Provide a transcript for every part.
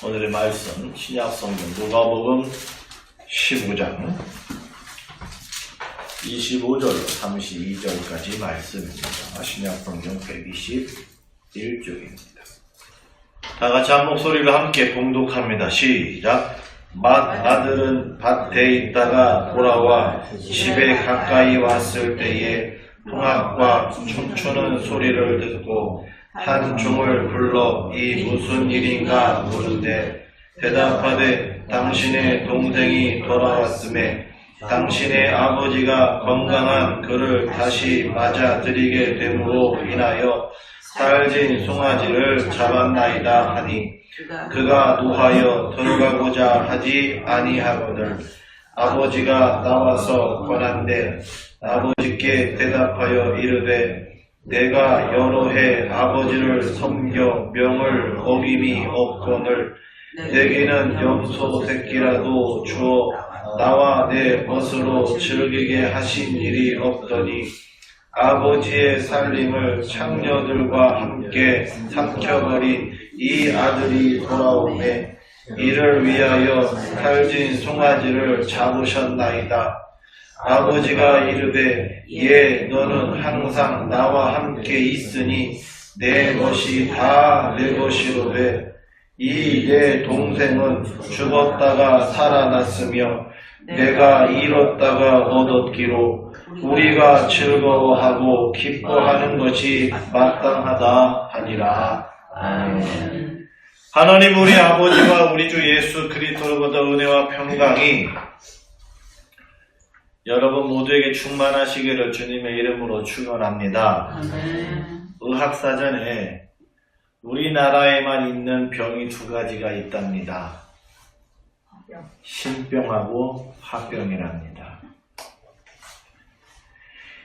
오늘의 말씀 신약성경 누가복음 15장 25절로 32절까지 말씀입니다. 신약성경 121쪽입니다. 다같이 한 목소리로 함께 봉독합니다. 시작. 맏아들은 밭에 있다가 돌아와 집에 가까이 왔을 때에 풍악과 춤추는 소리를 듣고 한 종을 불러 이 무슨 일인가 물은데 대답하되 당신의 동생이 돌아왔음에 당신의 아버지가 건강한 그를 다시 맞아들이게 됨으로 인하여 살진 송아지를 잡았나이다 하니 그가 노하여 들어가고자 하지 아니하거늘 아버지가 나와서 권한대 아버지께 대답하여 이르되 내가 여러 해 아버지를 섬겨 명을 어김이 없거늘 내게는 염소 새끼라도 주어 나와 내 벗으로 즐기게 하신 일이 없더니 아버지의 살림을 창녀들과 함께 삼켜버린 이 아들이 돌아오매 이를 위하여 살진 송아지를 잡으셨나이다. 아버지가 이르되 예 너는 항상 나와 함께 있으니 내 것이 다 내 것이로되 이 내 동생은 죽었다가 살아났으며 내가 잃었다가 얻었기로 우리가 즐거워하고 기뻐하는 것이 마땅하다 하니라. 아멘. 하나님 우리 아버지와 우리 주 예수 그리스도로부터 은혜와 평강이 여러분 모두에게 충만하시기를 주님의 이름으로 축원합니다. 의학사전에 우리나라에만 있는 병이 두 가지가 있답니다. 신병하고 화병이랍니다.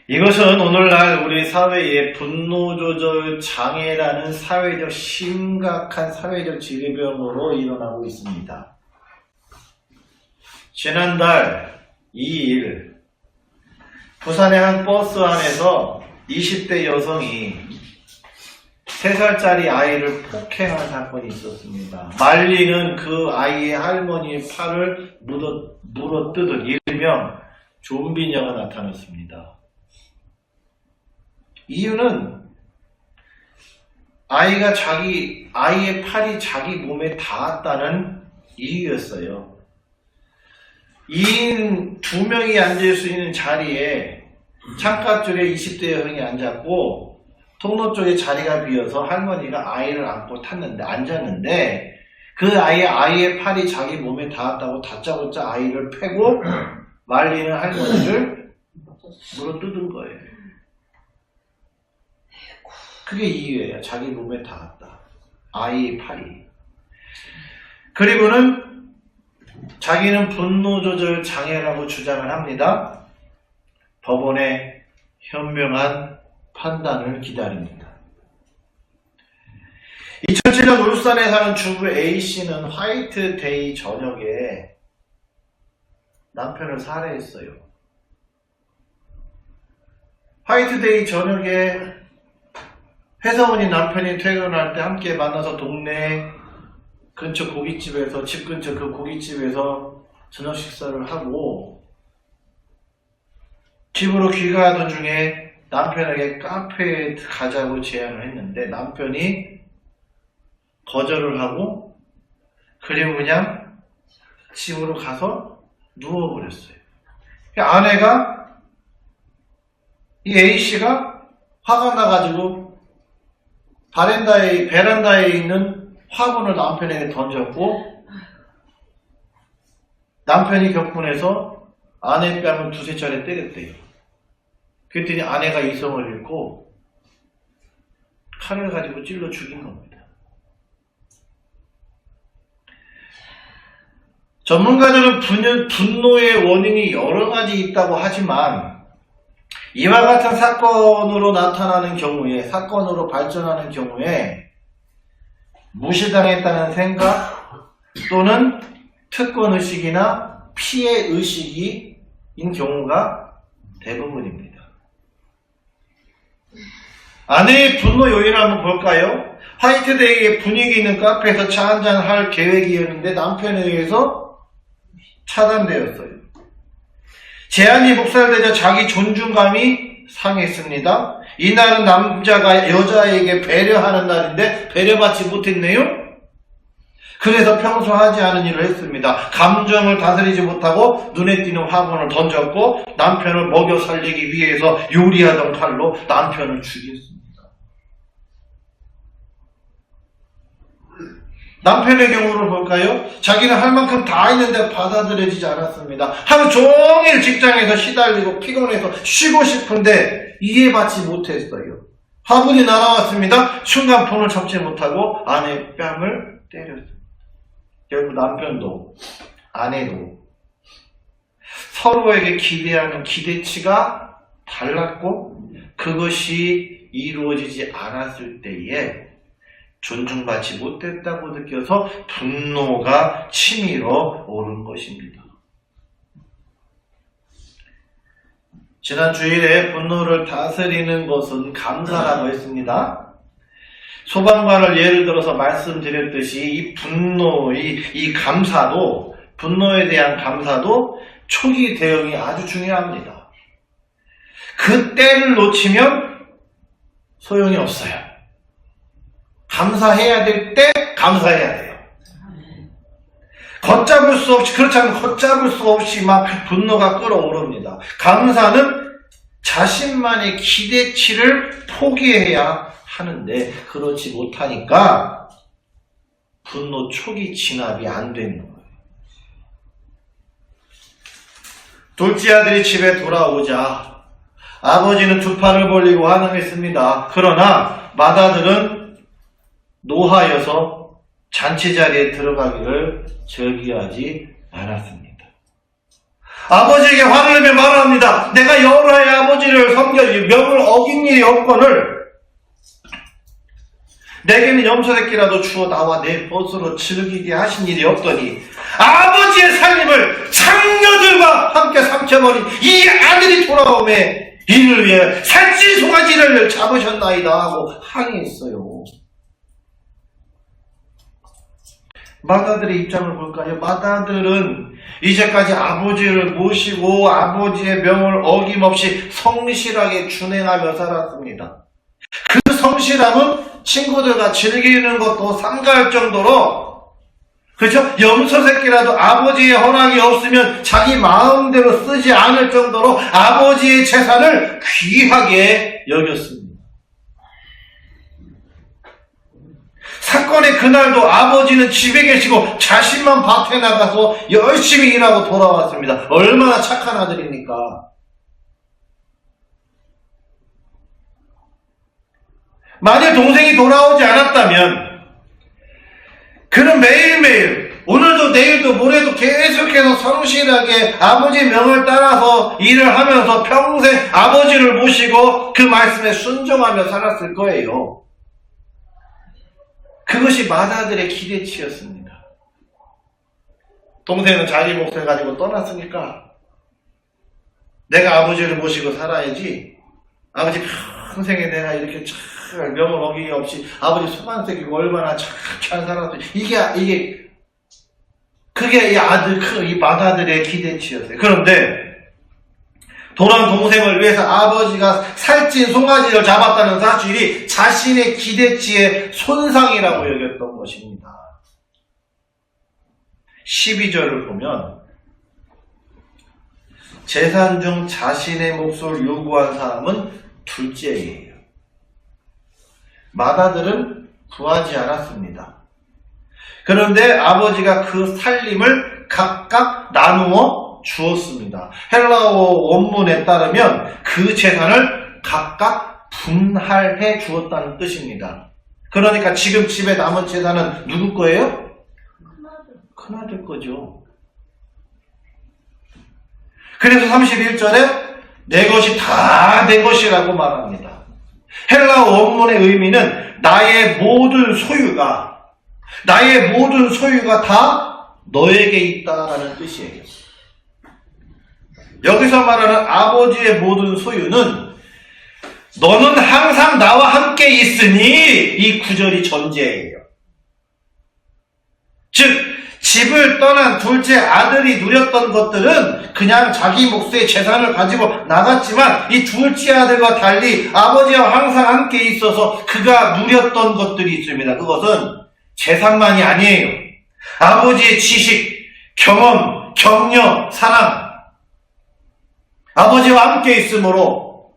이것은 오늘날 우리 사회에 분노조절 장애라는 심각한 사회적 질병으로 일어나고 있습니다. 지난달 2일 부산의 한 버스 안에서 20대 여성이 3살짜리 아이를 폭행한 사건이 있었습니다. 말리는 그 아이의 할머니의 팔을 물어뜯은 일명 좀비녀가 나타났습니다. 이유는 아이의 팔이 자기 몸에 닿았다는 이유였어요. 2인 2명이 앉을 수 있는 자리에 창가줄에 20대 여성이 앉았고 통로 쪽에 자리가 비어서 할머니가 아이를 안고 앉았는데 그 아이의 팔이 자기 몸에 닿았다고 다짜고짜 아이를 패고 말리는 할머니를 물어뜯은 거예요. 그게 이유예요. 자기 몸에 닿았다. 아이의 팔이. 그리고는 자기는 분노조절 장애라고 주장을 합니다. 법원의 현명한 판단을 기다립니다. 2007년 울산에 사는 주부 A씨는 화이트데이 저녁에 남편을 살해했어요. 화이트데이 저녁에 회사원인 남편이 퇴근할 때 함께 만나서 동네 근처 고깃집에서 집 근처 그 고깃집에서 저녁 식사를 하고 집으로 귀가하던 중에 남편에게 카페에 가자고 제안을 했는데 남편이 거절을 하고 그리고 그냥 집으로 가서 누워버렸어요. 아내가 이 A씨가 화가 나가지고 베란다에 있는 화분을 남편에게 던졌고 남편이 격분해서 아내 뺨을 2-3차례 때렸대요. 그랬더니 아내가 이성을 잃고 칼을 가지고 찔러 죽인 겁니다. 전문가들은 분노의 원인이 여러 가지 있다고 하지만 이와 같은 사건으로 발전하는 경우에 무시당했다는 생각 또는 특권의식이나 피해의식인 경우가 대부분입니다. 아내의 분노 요인을 한번 볼까요? 화이트데이에 분위기 있는 카페에서 차 한잔 할 계획이었는데 남편에 의해서 차단되었어요. 제한이 목살되자 자기 존중감이 상했습니다. 이날은 남자가 여자에게 배려하는 날인데 배려받지 못했네요. 그래서 평소 하지 않은 일을 했습니다. 감정을 다스리지 못하고 눈에 띄는 화분을 던졌고 남편을 먹여 살리기 위해서 요리하던 칼로 남편을 죽였습니다. 남편의 경우를 볼까요? 자기는 할 만큼 다 했는데 받아들여지지 않았습니다. 하루 종일 직장에서 시달리고 피곤해서 쉬고 싶은데 이해받지 못했어요. 화분이 날아왔습니다. 순간 폰을 잡지 못하고 아내의 뺨을 때렸습니다. 결국 남편도 아내도 서로에게 기대하는 기대치가 달랐고 그것이 이루어지지 않았을 때에 존중받지 못했다고 느껴서 분노가 치밀어 오른 것입니다. 지난 주일에 분노를 다스리는 것은 감사라고 했습니다. 소방관을 예를 들어서 말씀드렸듯이 이 이 감사도, 분노에 대한 감사도 초기 대응이 아주 중요합니다. 그 때를 놓치면 소용이 없어요. 감사해야 될 때 감사해야 돼요. 걷잡을 수 없이, 그렇지 않으면 걷잡을 수 없이 막 분노가 끓어오릅니다. 감사는 자신만의 기대치를 포기해야 하는데 그렇지 못하니까 분노 초기 진압이 안 되는 거예요. 둘째 아들이 집에 돌아오자 아버지는 두 팔을 벌리고 환영했습니다. 그러나 맏아들은 노하여서 잔치자리에 들어가기를 즐겨하지 않았습니다. 아버지에게 화를 내며 말합니다. 내가 여호와의 아버지를 섬겨 명을 어긴 일이 없거늘 내게는 염소새끼라도 주어 나와 내 벗으로 즐기게 하신 일이 없더니 아버지의 살림을 장녀들과 함께 삼켜버린 이 아들이 돌아오매 이를 위해 살찐 송아지를 잡으셨나이다 하고 항의했어요. 맏아들의 입장을 볼까요? 맏아들은 이제까지 아버지를 모시고 아버지의 명을 어김없이 성실하게 준행하며 살았습니다. 그 성실함은 친구들과 즐기는 것도 삼가할 정도로, 그렇죠? 염소새끼라도 아버지의 허락이 없으면 자기 마음대로 쓰지 않을 정도로 아버지의 재산을 귀하게 여겼습니다. 사건의 그날도 아버지는 집에 계시고 자신만 밭에 나가서 열심히 일하고 돌아왔습니다. 얼마나 착한 아들입니까? 만일 동생이 돌아오지 않았다면 그는 매일매일 오늘도 내일도 모레도 계속해서 성실하게 아버지의 명을 따라서 일을 하면서 평생 아버지를 모시고 그 말씀에 순종하며 살았을 거예요. 그것이 맏아들의 기대치였습니다. 동생은 자기 몫을 가지고 떠났으니까 내가 아버지를 모시고 살아야지, 아버지 평생에 내가 이렇게 잘 명을 어기기 없이 아버지 소반새끼고 얼마나 잘 살았어. 그게 이 맏아들의 기대치였어요. 그런데 돌아온 동생을 위해서 아버지가 살찐 송아지를 잡았다는 사실이 자신의 기대치의 손상이라고 여겼던 것입니다. 12절을 보면 재산 중 자신의 몫을 요구한 사람은 둘째예요. 맏아들은 구하지 않았습니다. 그런데 아버지가 그 살림을 각각 나누어 주었습니다. 헬라어 원문에 따르면 그 재산을 각각 분할해 주었다는 뜻입니다. 그러니까 지금 집에 남은 재산은 누구 거예요? 큰아들 거죠. 그래서 31절에 내 것이 다 내 것이라고 말합니다. 헬라어 원문의 의미는 나의 모든 소유가 다 너에게 있다라는 뜻이에요. 여기서 말하는 아버지의 모든 소유는 너는 항상 나와 함께 있으니 이 구절이 전제예요. 즉 집을 떠난 둘째 아들이 누렸던 것들은 그냥 자기 몫의 재산을 가지고 나갔지만 이 둘째 아들과 달리 아버지와 항상 함께 있어서 그가 누렸던 것들이 있습니다. 그것은 재산만이 아니에요. 아버지의 지식, 경험, 격려, 사랑. 아버지와 함께 있으므로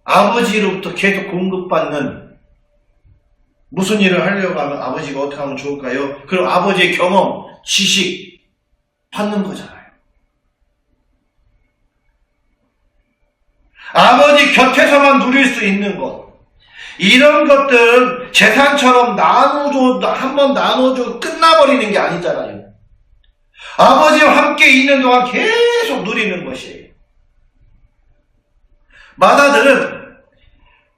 아버지로부터 계속 공급받는, 무슨 일을 하려고 하면 아버지가 어떻게 하면 좋을까요? 그럼 아버지의 경험, 지식 받는 거잖아요. 아버지 곁에서만 누릴 수 있는 것, 이런 것들은 재산처럼 한번 나눠줘 끝나버리는 게 아니잖아요. 아버지와 함께 있는 동안 계속 누리는 것이에요. 마다들은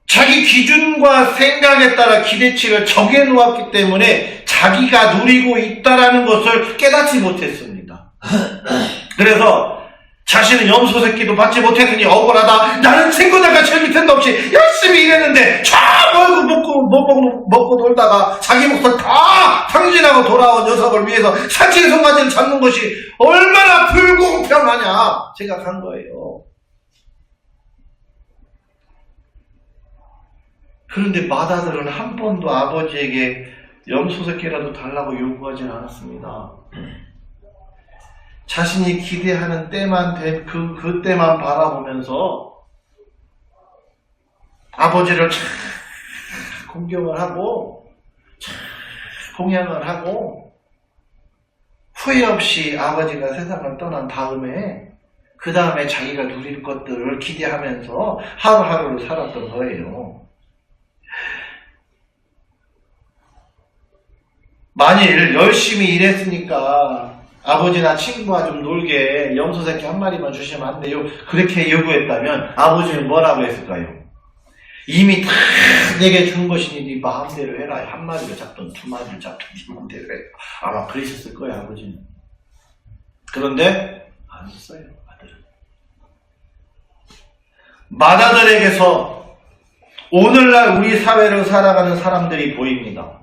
자기 기준과 생각에 따라 기대치를 정해놓았기 때문에 자기가 누리고 있다라는 것을 깨닫지 못했습니다. 그래서 자신은 염소 새끼도 받지 못했으니 억울하다. 나는 친구들과 제일 밑에도 없이 열심히 일했는데 저 월급 먹고 놀다가 자기 몫을 다 탕진하고 돌아온 녀석을 위해서 사치의 손가지를 잡는 것이 얼마나 불공평하냐 생각한 거예요. 그런데 마다들은 한 번도 아버지에게 염소 새끼라도 달라고 요구하지는 않았습니다. 자신이 기대하는 때만 된 그 때만 바라보면서 아버지를 참 공경을 하고 참 공양을 하고 후회 없이 아버지가 세상을 떠난 다음에 그 다음에 자기가 누릴 것들을 기대하면서 하루하루를 살았던 거예요. 만일 열심히 일했으니까 아버지나 친구와 좀 놀게 염소 새끼 한 마리만 주시면 안 돼요? 그렇게 요구했다면 아버지는 뭐라고 했을까요? 이미 다 내게 준 것이니 네 마음대로 해라. 한 마리를 잡든 두 마리를 잡든 네 마음대로 해. 아마 그러셨을 거예요, 아버지는. 그런데 안 했어요, 아들은. 마다들에게서 오늘날 우리 사회를 살아가는 사람들이 보입니다.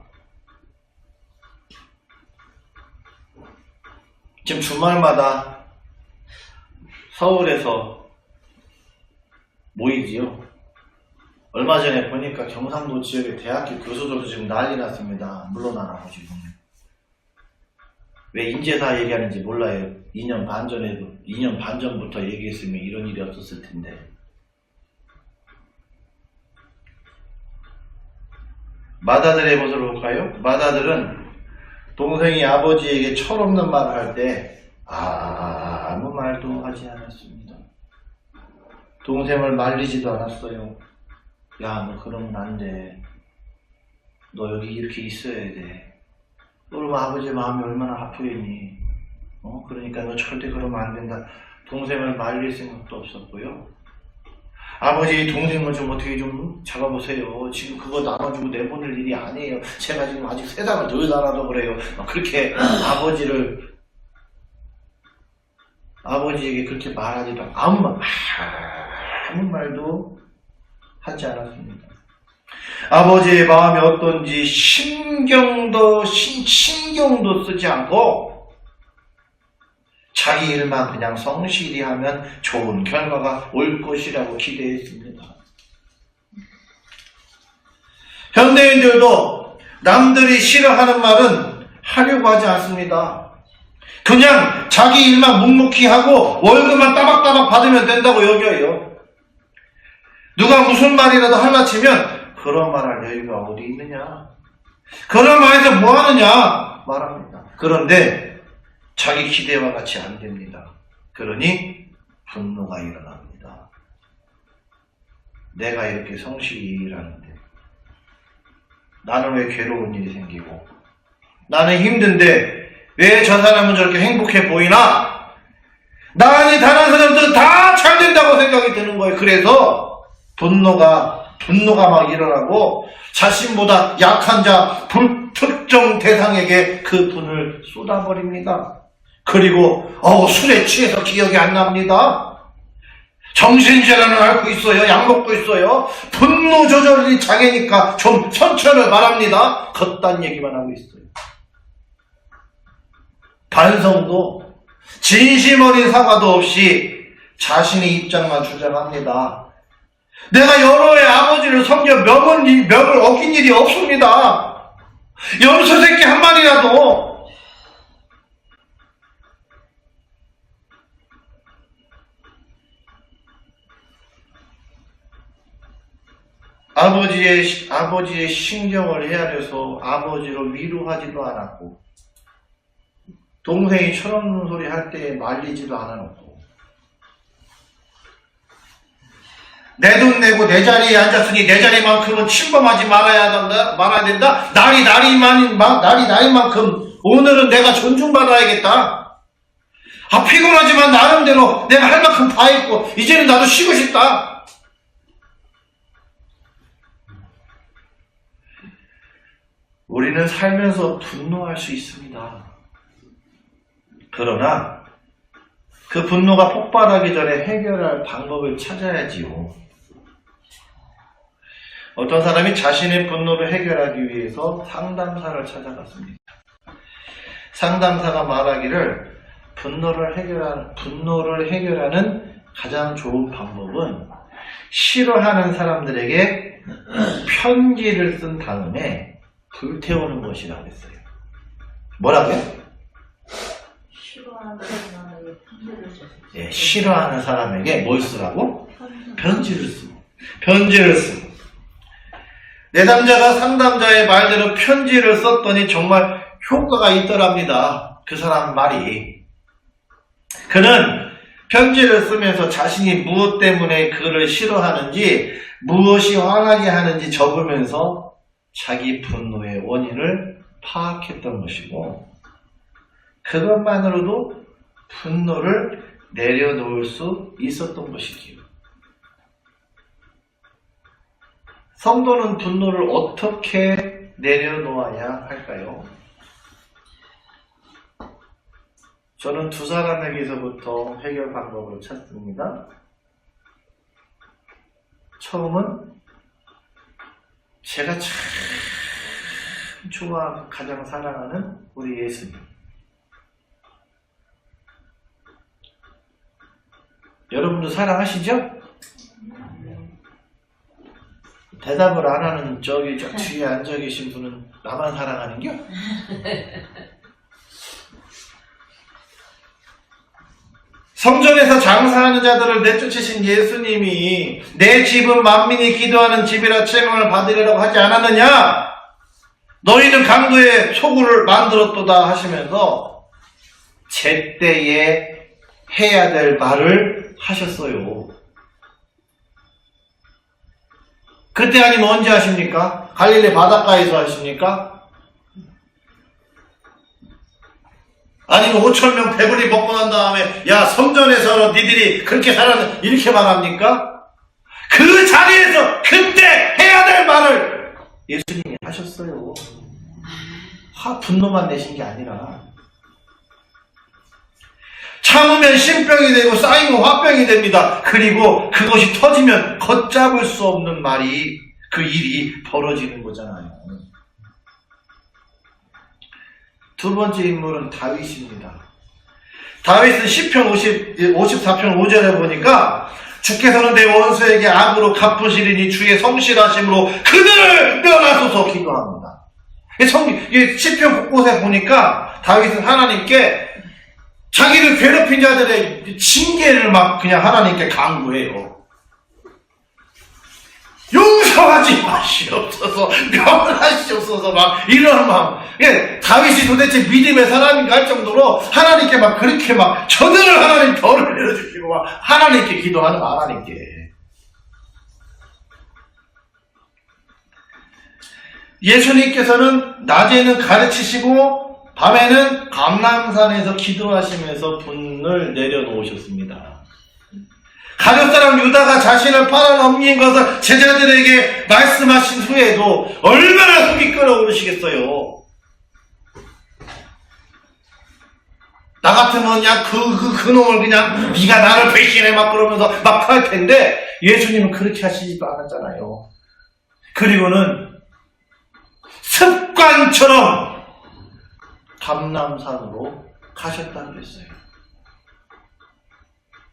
지금 주말마다 서울에서 모이지요. 얼마 전에 보니까 경상도 지역의 대학교 교수들도 지금 난리 났습니다. 물러나라고 지금. 왜 인재사 얘기하는지 몰라요. 2년 반 전부터 얘기했으면 이런 일이 없었을 텐데. 마다들의 모습을 볼까요? 마다들은 동생이 아버지에게 철없는 말을 할 때 아무 말도 하지 않았습니다. 동생을 말리지도 않았어요. 야, 너 그러면 안 돼. 너 여기 이렇게 있어야 돼. 그러면 아버지 마음이 얼마나 아프겠니? 그러니까 너 절대 그러면 안 된다. 동생을 말릴 생각도 없었고요. 아버지 동생을 좀 어떻게 좀 잡아보세요. 지금 그거 나눠주고 내보낼 일이 아니에요. 제가 지금 아직 세상을 덜 살아도 그래요. 그렇게 아버지에게 그렇게 말하지도 아무 말도 하지 않았습니다. 아버지의 마음이 어떤지 신경도 쓰지 않고 자기 일만 그냥 성실히 하면 좋은 결과가 올 것이라고 기대했습니다. 현대인들도 남들이 싫어하는 말은 하려고 하지 않습니다. 그냥 자기 일만 묵묵히 하고 월급만 따박따박 받으면 된다고 여겨요. 누가 무슨 말이라도 할라치면 그런 말할 여유가 어디 있느냐, 그런 말에서 뭐 하느냐 말합니다. 그런데 자기 기대와 같이 안 됩니다. 그러니 분노가 일어납니다. 내가 이렇게 성실히 일하는데 나는 왜 괴로운 일이 생기고, 나는 힘든데 왜 저 사람은 저렇게 행복해 보이나? 나니 다른 사람들은 다 잘 된다고 생각이 드는 거예요. 그래서 분노가 막 일어나고 자신보다 약한 자 불특정 대상에게 그 분을 쏟아버립니다. 그리고 술에 취해서 기억이 안 납니다. 정신질환을 앓고 있어요. 약 먹고 있어요. 분노 조절이 장애니까 좀 선처를 바랍니다. 겉단 얘기만 하고 있어요. 반성도 진심 어린 사과도 없이 자신의 입장만 주장합니다. 내가 여러 해 아버지를 섬겨 명을 어긴 일이 없습니다. 염소 새끼 한 마리라도 아버지의 신경을 헤아려서 아버지로 위로하지도 않았고, 동생이 철없는 소리 할 때 말리지도 않아놓고, 내 돈 내고 내 자리에 앉았으니 내 자리만큼은 침범하지 말아야 된다. 날이 나이만큼 오늘은 내가 존중받아야겠다. 피곤하지만 나름대로 내가 할 만큼 다 했고 이제는 나도 쉬고 싶다. 우리는 살면서 분노할 수 있습니다. 그러나 그 분노가 폭발하기 전에 해결할 방법을 찾아야지요. 어떤 사람이 자신의 분노를 해결하기 위해서 상담사를 찾아갔습니다. 상담사가 말하기를 분노를 해결하는 가장 좋은 방법은 싫어하는 사람들에게 편지를 쓴 다음에 불태우는 것이라고 했어요. 뭐라고요? 싫어하는 사람에게 뭘 쓰라고? 편지를 쓰고. 내담자가 상담자의 말대로 편지를 썼더니 정말 효과가 있더랍니다. 그 사람 말이. 그는 편지를 쓰면서 자신이 무엇 때문에 그를 싫어하는지, 무엇이 화나게 하는지 적으면서 자기 분노의 원인을 파악했던 것이고, 그것만으로도 분노를 내려놓을 수 있었던 것이지요. 성도는 분노를 어떻게 내려놓아야 할까요? 저는 두 사람에게서부터 해결 방법을 찾습니다. 처음은 제가 참 좋아하고 가장 사랑하는 우리 예수님. 여러분도 사랑하시죠? 대답을 안 하는 저기 저 뒤에 앉아 계신 분은 나만 사랑하는겨? 성전에서 장사하는 자들을 내쫓으신 예수님이 내 집은 만민이 기도하는 집이라 칭함을 받으리라고 하지 않았느냐? 너희는 강도의 소굴을 만들었도다 하시면서 제때에 해야 될 말을 하셨어요. 그때 아니면 언제 하십니까? 갈릴리 바닷가에서 하십니까? 아니면 5,000명 배불리 먹고 난 다음에 야 성전에서 니들이 그렇게 살았는 이렇게 말합니까? 그 자리에서 그때 해야 될 말을 예수님이 하셨어요. 분노만 내신 게 아니라 참으면 신병이 되고 쌓이면 화병이 됩니다. 그리고 그것이 터지면 걷잡을 수 없는 말이 그 일이 벌어지는 거잖아요. 두 번째 인물은 다윗입니다. 다윗은 시편 54편 5절에 보니까 주께서는 내 원수에게 악으로 갚으시리니 주의 성실하심으로 그들을 멸하소서 기도합니다. 시편 곳곳에 보니까 다윗은 하나님께 자기를 괴롭힌 자들의 징계를 막 그냥 하나님께 강구해요. 용서하지 마시옵소서, 멸하시옵소서, 막 이런 마음. 다윗이 도대체 믿음의 사람인가 할 정도로 하나님께 막 그렇게 막 저들을 하나님 벌을 내려주시고 막 하나님께 기도하는 거, 하나님께. 예수님께서는 낮에는 가르치시고 밤에는 감람산에서 기도하시면서 분을 내려놓으셨습니다. 가룟사람 유다가 자신을 팔아넘긴 것을 제자들에게 말씀하신 후에도 얼마나 속이 끓어오르시겠어요. 나 같으면 그냥 그 놈을 그냥 네가 나를 배신해 막 그러면서 막 할 텐데 예수님은 그렇게 하시지도 않았잖아요. 그리고는 습관처럼 감람산으로 가셨다고 그랬어요.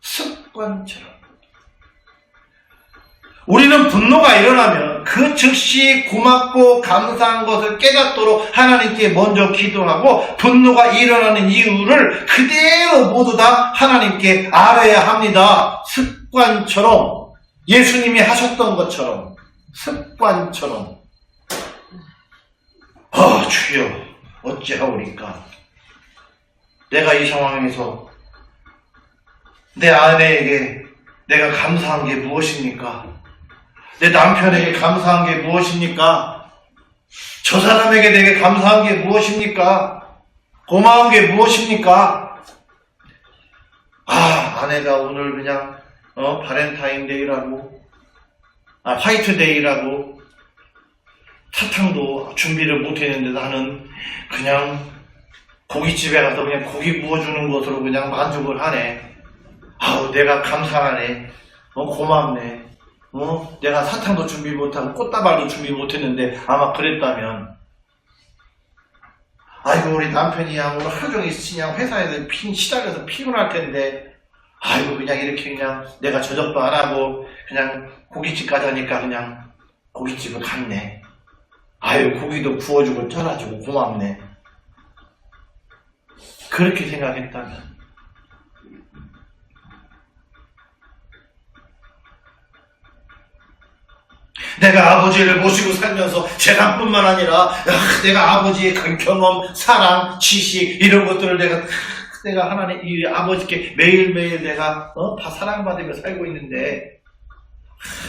습관처럼. 우리는 분노가 일어나면 그 즉시 고맙고 감사한 것을 깨닫도록 하나님께 먼저 기도하고 분노가 일어나는 이유를 그대로 모두 다 하나님께 알아야 합니다. 습관처럼 예수님이 하셨던 것처럼 습관처럼 주여 어찌하오리까. 내가 이 상황에서 내 아내에게 내가 감사한 게 무엇입니까? 내 남편에게 감사한 게 무엇입니까? 저 사람에게 내게 감사한 게 무엇입니까? 고마운 게 무엇입니까? 아내가 오늘 그냥 바렌타인데이라고 화이트데이라고 사탕도 준비를 못했는데 나는 그냥 고깃집에 가서 그냥 고기 구워주는 것으로 그냥 만족을 하네. 내가 감사하네. 고맙네. 내가 사탕도 준비 못하고 꽃다발도 준비 못했는데 아마 그랬다면 아이고 우리 남편이 오늘 하루 종일 그냥 회사에서 시달려서 피곤할 텐데 아이고 그냥 이렇게 그냥 내가 저녁도 안 하고 그냥 고깃집 가자니까 그냥 고깃집을 갔네. 아유 고기도 구워주고 쪄놔주고 고맙네. 그렇게 생각했다면 내가 아버지를 모시고 살면서 재산뿐만 아니라 내가 아버지의 경험, 사랑, 지식 이런 것들을 내가 하나님 이 아버지께 매일매일 내가 다 사랑받으며 살고 있는데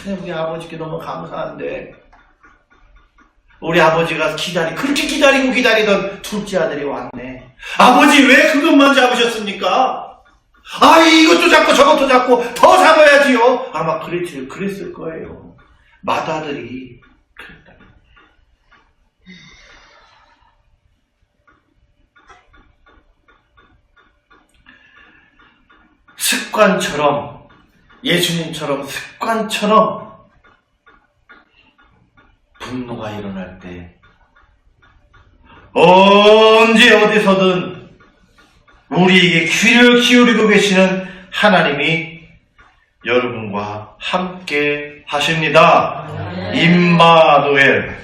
우리 아버지께 너무 감사한데 우리 아버지가 그렇게 기다리던 둘째 아들이 왔네. 아버지 왜 그것만 잡으셨습니까? 이것도 잡고 저것도 잡고 더 잡아야지요. 아마 그랬을 거예요. 맏아들이 그랬다. 습관처럼 예수님처럼 습관처럼 분노가 일어날 때 언제 어디서든 우리에게 귀를 기울이고 계시는 하나님이 여러분과 함께 하십니다. 임마누엘.